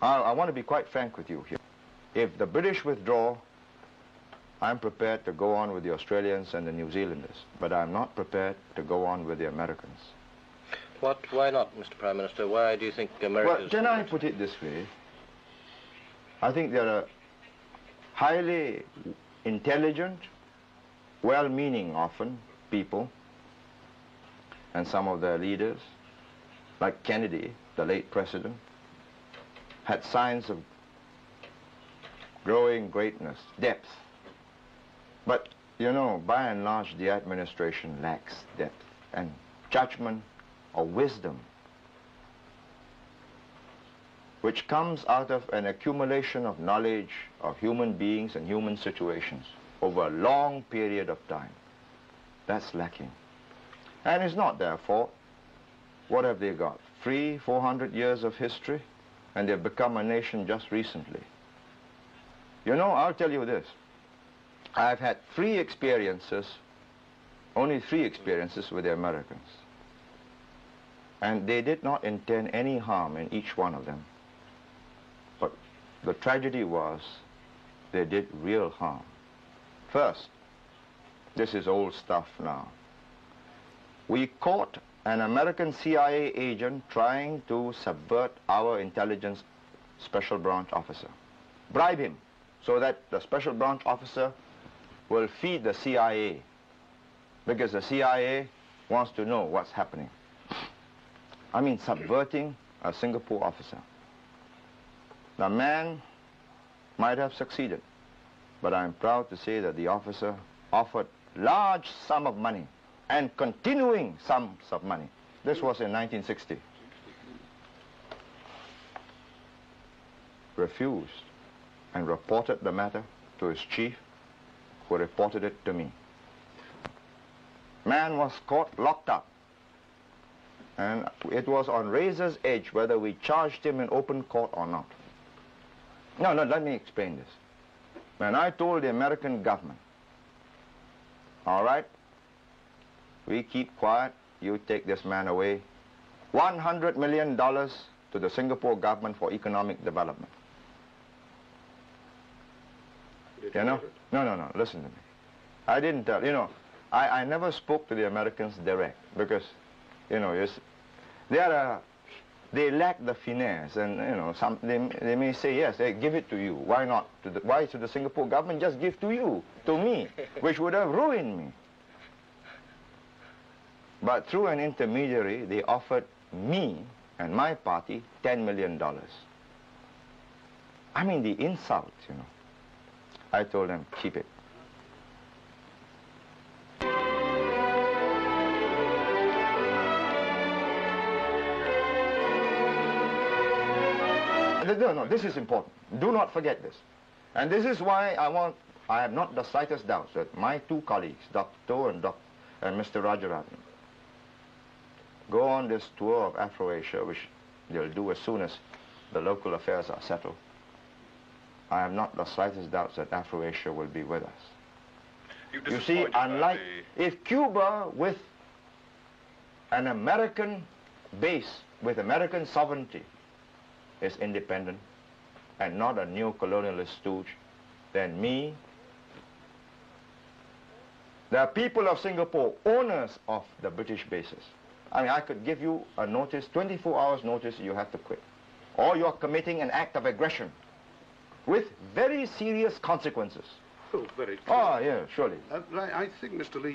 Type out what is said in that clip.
I want to be quite frank with you here. If the British withdraw, I'm prepared to go on with the Australians and the New Zealanders, but I'm not prepared to go on with the Americans. Why not, Mr. Prime Minister? Why do you think America... Well, can I put it this way? I think there are highly intelligent, well-meaning often people, and some of their leaders, like Kennedy, the late president, had signs of growing greatness, depth. But, you know, by and large, the administration lacks depth and judgment or wisdom, which comes out of an accumulation of knowledge of human beings and human situations over a long period of time. That's lacking. And it's not their fault. What have they got? 300-400 years of history, and they've become a nation just recently. You know, I'll tell you this. I've had only three experiences with the Americans. And they did not intend any harm in each one of them. But the tragedy was they did real harm. First, this is old stuff now. We caught an American CIA agent trying to subvert our intelligence special branch officer. Bribe him so that the special branch officer will feed the CIA, because the CIA wants to know what's happening. I mean, subverting a Singapore officer. The man might have succeeded, but I'm proud to say that the officer offered large sum of money and continuing sums of money. This was in 1960. Refused and reported the matter to his chief, who reported it to me. Man was caught, locked up, and it was on razor's edge whether we charged him in open court or not. No, let me explain this. When I told the American government, all right, we keep quiet, you take this man away, $100 million to the Singapore government for economic development. You know? No, listen to me. I didn't tell, you know, I never spoke to the Americans direct because, you know, they lack the finesse, and, you know, they may say, yes, they give it to you. Why not? Why should the Singapore government just give to you, to me, which would have ruined me? But through an intermediary, they offered me and my party $10 million. I mean, the insult, you know. I told them, keep it. No, this is important. Do not forget this. And this is why I have not the slightest doubt that my two colleagues, Dr. To and Mr. Rajaratnam, go on this tour of Afro-Asia, which they'll do as soon as the local affairs are settled. I have not the slightest doubt that Afro-Asia will be with us. You see, unlike if Cuba with an American base, with American sovereignty, is independent and not a neo-colonialist stooge, then me, the people of Singapore, owners of the British bases. I mean, I could give you a notice, 24 hours notice, you have to quit. Or you're committing an act of aggression with very serious consequences. Oh, very true. Oh, yeah, surely. I think, Mr. Lee,